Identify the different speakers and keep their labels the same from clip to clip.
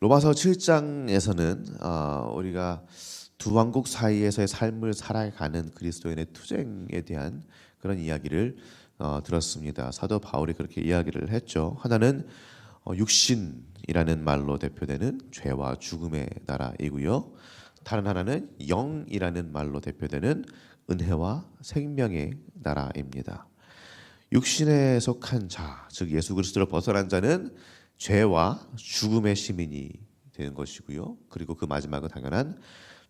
Speaker 1: 로마서 7장에서는 우리가 두 왕국 사이에서의 삶을 살아가는 그리스도인의 투쟁에 대한 그런 이야기를 들었습니다. 사도 바울이 그렇게 이야기를 했죠. 하나는 육신이라는 말로 대표되는 죄와 죽음의 나라이고요. 다른 하나는 영이라는 말로 대표되는 은혜와 생명의 나라입니다. 육신에 속한 자, 즉 예수 그리스도를 벗어난 자는 죄와 죽음의 시민이 되는 것이고요. 그리고 그 마지막은 당연한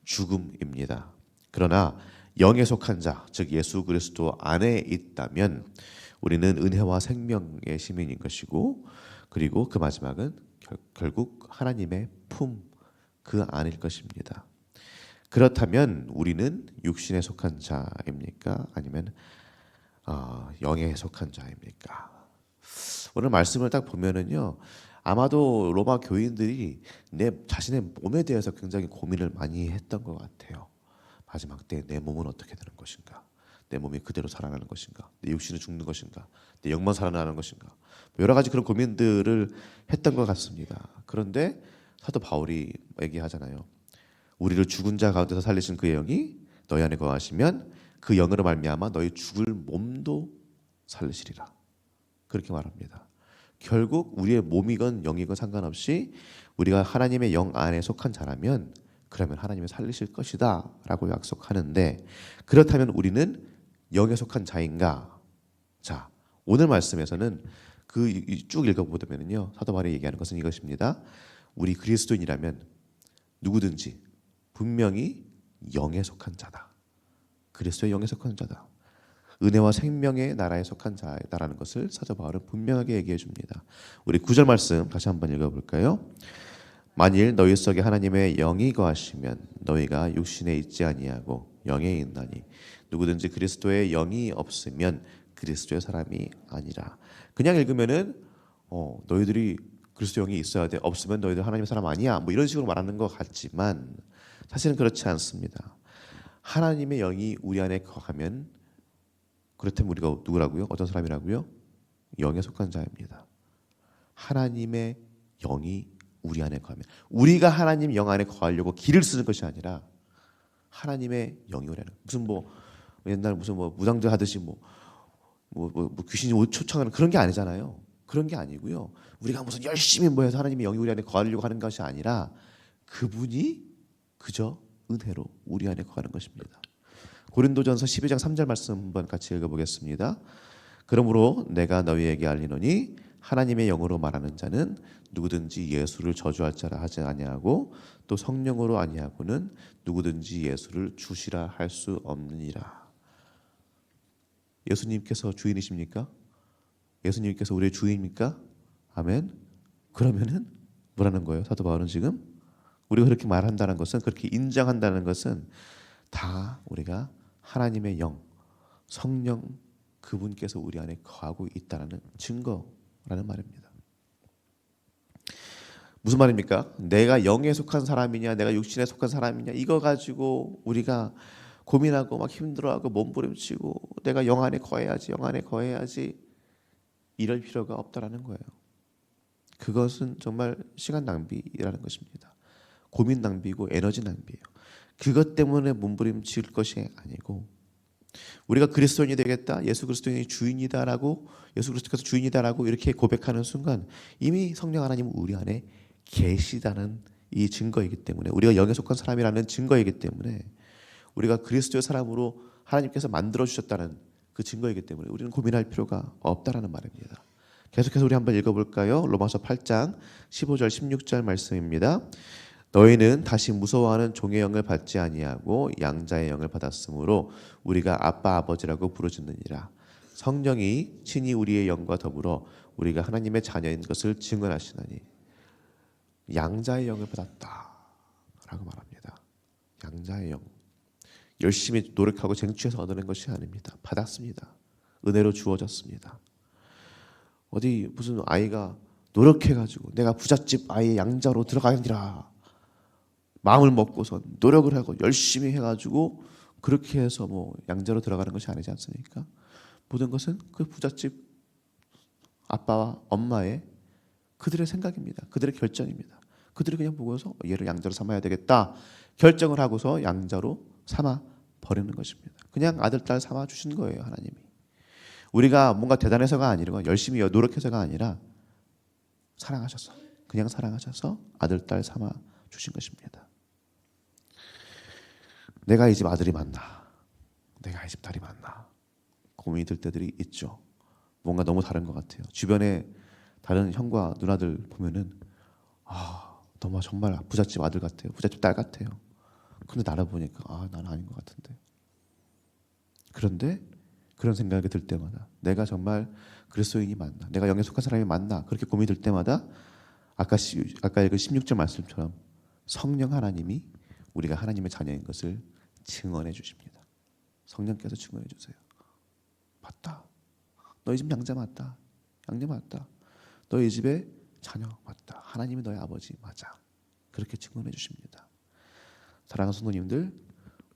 Speaker 1: 죽음입니다. 그러나 영에 속한 자, 즉 예수 그리스도 안에 있다면 우리는 은혜와 생명의 시민인 것이고, 그리고 그 마지막은 결국 하나님의 품, 그 안일 것입니다. 그렇다면 우리는 육신에 속한 자입니까? 아니면 영에 속한 자입니까? 오늘 말씀을 딱 보면은요, 아마도 로마 교인들이 내 자신의 몸에 대해서 굉장히 고민을 많이 했던 것 같아요. 마지막 때 내 몸은 어떻게 되는 것인가? 내 몸이 그대로 살아나는 것인가? 내 육신은 죽는 것인가? 내 영만 살아나는 것인가? 여러 가지 그런 고민들을 했던 것 같습니다. 그런데 사도 바울이 얘기하잖아요. 우리를 죽은 자 가운데서 살리신 그의 영이 너희 안에 거하시면 그 영으로 말미암아 너희 죽을 몸도 살리시리라. 그렇게 말합니다. 결국 우리의 몸이건 영이건 상관없이 우리가 하나님의 영 안에 속한 자라면 그러면 하나님이 살리실 것이다 라고 약속하는데, 그렇다면 우리는 영에 속한 자인가? 자, 오늘 말씀에서는 그 쭉 읽어보면요, 사도 바울이 얘기하는 것은 이것입니다. 우리 그리스도인이라면 누구든지 분명히 영에 속한 자다. 그리스도의 영에 속한 자다. 은혜와 생명의 나라에 속한 자다라는 것을 사도 바울은 분명하게 얘기해 줍니다. 우리 9절 말씀 다시 한번 읽어볼까요? 만일 너희 속에 하나님의 영이 거하시면 너희가 육신에 있지 아니하고 영에 있나니 누구든지 그리스도의 영이 없으면 그리스도의 사람이 아니라. 그냥 읽으면은 너희들이 그리스도 영이 있어야 돼, 없으면 너희들 하나님의 사람 아니야, 뭐 이런 식으로 말하는 것 같지만 사실은 그렇지 않습니다. 하나님의 영이 우리 안에 거하면, 그렇다면 우리가 누구라고요? 어떤 사람이라고요? 영에 속한 자입니다. 하나님의 영이 우리 안에 거하면, 우리가 하나님 영 안에 거하려고 길을 쓰는 것이 아니라 하나님의 영이 우리 안에, 무슨 옛날 무슨 무당들 하듯이 귀신이 초청하는 그런 게 아니잖아요. 그런 게 아니고요. 우리가 무슨 열심히 해서 하나님의 영이 우리 안에 거하려고 하는 것이 아니라 그분이 그저 은혜로 우리 안에 거하는 것입니다. 고린도전서 12장 3절 말씀 한번 같이 읽어보겠습니다. 그러므로 내가 너희에게 알리노니 하나님의 영으로 말하는 자는 누구든지 예수를 저주할 자라 하지 아니하고 또 성령으로 아니하고는 누구든지 예수를 주시라 할 수 없느니라. 예수님께서 주인이십니까? 예수님께서 우리의 주인입니까? 아멘. 그러면은 뭐라는 거예요? 사도 바울은 지금 우리가 그렇게 말한다는 것은, 그렇게 인정한다는 것은 다 우리가 하나님의 영, 성령, 그분께서 우리 안에 거하고 있다는 증거라는 말입니다. 무슨 말입니까? 내가 영에 속한 사람이냐, 내가 육신에 속한 사람이냐, 이거 가지고 우리가 고민하고 막 힘들어하고 몸부림치고 내가 영 안에 거해야지, 영 안에 거해야지, 이럴 필요가 없다라는 거예요. 그것은 정말 시간 낭비라는 것입니다. 고민 낭비고 에너지 낭비예요. 그것 때문에 몸부림칠 것이 아니고, 우리가 그리스도인이 되겠다, 예수 그리스도인이 주인이다라고, 예수 그리스도께서 주인이다라고 이렇게 고백하는 순간 이미 성령 하나님은 우리 안에 계시다는 이 증거이기 때문에, 우리가 영에 속한 사람이라는 증거이기 때문에, 우리가 그리스도의 사람으로 하나님께서 만들어 주셨다는 그 증거이기 때문에 우리는 고민할 필요가 없다라는 말입니다. 계속해서 우리 한번 읽어볼까요? 로마서 8장 15절 16절 말씀입니다. 너희는 다시 무서워하는 종의 영을 받지 아니하고 양자의 영을 받았으므로 우리가 아빠 아버지라고 부르짖느니라. 성령이 친히 우리의 영과 더불어 우리가 하나님의 자녀인 것을 증언하시나니. 양자의 영을 받았다라고 말합니다. 양자의 영. 열심히 노력하고 쟁취해서 얻어낸 것이 아닙니다. 받았습니다. 은혜로 주어졌습니다. 어디 무슨 아이가 노력해가지고 내가 부잣집 아이의 양자로 들어가니라 마음을 먹고선 노력을 하고 열심히 해가지고 그렇게 해서 양자로 들어가는 것이 아니지 않습니까? 모든 것은 그 부잣집 아빠와 엄마의 그들의 생각입니다. 그들의 결정입니다. 그들이 그냥 보고서 얘를 양자로 삼아야 되겠다 결정을 하고서 양자로 삼아 버리는 것입니다. 그냥 아들 딸 삼아 주신 거예요. 하나님이. 우리가 뭔가 대단해서가 아니고 열심히 노력해서가 아니라 사랑하셔서, 그냥 사랑하셔서 아들 딸 삼아 주신 것입니다. 내가 이 집 아들이 맞나, 내가 이 집 딸이 맞나 고민이 들 때들이 있죠. 뭔가 너무 다른 것 같아요. 주변에 다른 형과 누나들 보면은 너무 정말 부잣집 아들 같아요. 부잣집 딸 같아요. 근데 나를 보니까 나는 아닌 것 같은데. 그런데 그런 생각이 들 때마다 내가 정말 그리스도인이 맞나, 내가 영에 속한 사람이 맞나, 그렇게 고민이 들 때마다 아까 읽은 16절 말씀처럼 성령 하나님이 우리가 하나님의 자녀인 것을 증언해 주십니다. 성령께서 증언해 주세요. 맞다. 너희 집 양자 맞다. 양녀 맞다. 너희 집의 자녀 맞다. 하나님이 너희 아버지 맞아. 그렇게 증언해 주십니다. 사랑하는 성도님들,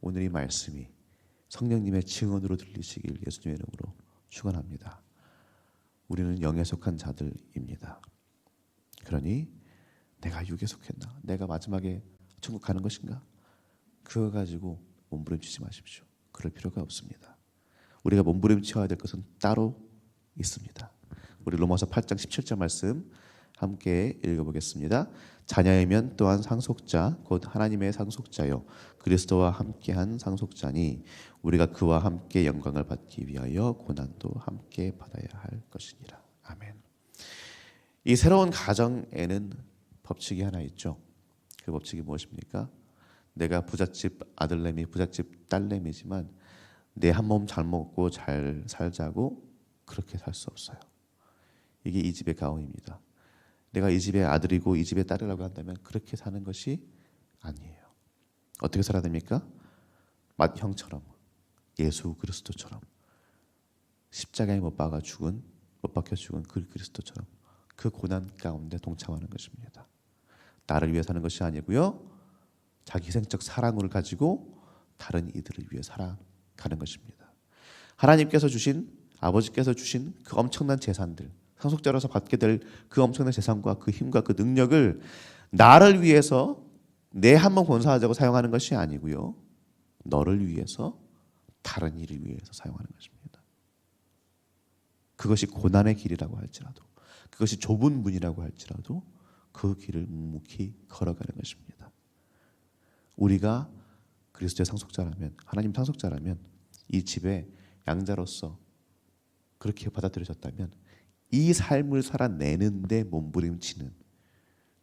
Speaker 1: 오늘 이 말씀이 성령님의 증언으로 들리시길 예수님의 이름으로 축원합니다. 우리는 영에 속한 자들입니다. 그러니 내가 육에 속했나? 내가 마지막에 천국 가는 것인가? 그거 가지고 몸부림치지 마십시오. 그럴 필요가 없습니다. 우리가 몸부림쳐야 될 것은 따로 있습니다. 우리 로마서 8장 17절 말씀 함께 읽어보겠습니다. 자녀이면 또한 상속자 곧 하나님의 상속자요 그리스도와 함께한 상속자니 우리가 그와 함께 영광을 받기 위하여 고난도 함께 받아야 할 것이니라. 아멘. 이 새로운 가정에는 법칙이 하나 있죠. 그 법칙이 무엇입니까? 내가 부잣집 아들내미 부잣집 딸내미지만 내 한 몸 잘 먹고 잘 살자고 그렇게 살 수 없어요. 이게 이 집의 가언입니다. 내가 이 집의 아들이고 이 집의 딸이라고 한다면 그렇게 사는 것이 아니에요. 어떻게 살아야 됩니까? 맏형처럼, 예수 그리스도처럼, 십자가에 못 박혀 죽은 그 그리스도처럼 그 고난 가운데 동참하는 것입니다. 나를 위해 사는 것이 아니고요, 자기 희생적 사랑을 가지고 다른 이들을 위해 살아가는 것입니다. 하나님께서 주신, 아버지께서 주신 그 엄청난 재산들, 상속자로서 받게 될 그 엄청난 재산과 그 힘과 그 능력을 나를 위해서 내 한 몸 권사하자고 사용하는 것이 아니고요, 너를 위해서, 다른 이를 위해서 사용하는 것입니다. 그것이 고난의 길이라고 할지라도, 그것이 좁은 문이라고 할지라도 그 길을 묵묵히 걸어가는 것입니다. 우리가 그리스도의 상속자라면, 하나님 상속자라면, 이 집의 양자로서 그렇게 받아들여졌다면 이 삶을 살아내는데 몸부림치는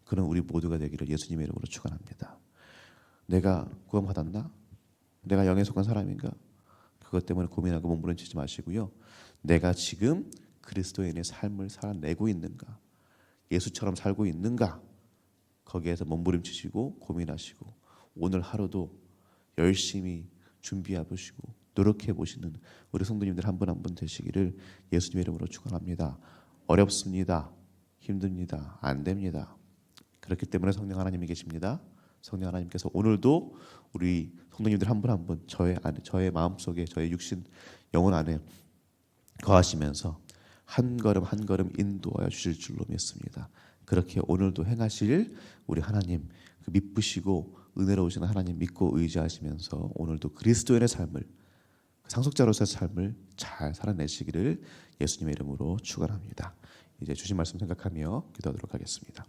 Speaker 1: 그런 우리 모두가 되기를 예수님의 이름으로 축원합니다. 내가 구원받았나? 내가 영에 속한 사람인가? 그것 때문에 고민하고 몸부림치지 마시고요, 내가 지금 그리스도인의 삶을 살아내고 있는가? 예수처럼 살고 있는가? 거기에서 몸부림치시고 고민하시고 오늘 하루도 열심히 준비해 보시고 노력해 보시는 우리 성도님들 한 분 한 분 되시기를 예수님의 이름으로 축원합니다. 어렵습니다. 힘듭니다. 안 됩니다. 그렇기 때문에 성령 하나님이 계십니다. 성령 하나님께서 오늘도 우리 성도님들 한 분 한 분 저의 마음속에, 저의 육신 영혼 안에 거하시면서 한 걸음 한 걸음 인도하여 주실 줄로 믿습니다. 그렇게 오늘도 행하실 우리 하나님, 그 미쁘시고 은혜로우신 하나님 믿고 의지하시면서 오늘도 그리스도인의 삶을, 상속자로서의 삶을 잘 살아내시기를 예수님의 이름으로 축원합니다. 이제 주신 말씀 생각하며 기도하도록 하겠습니다.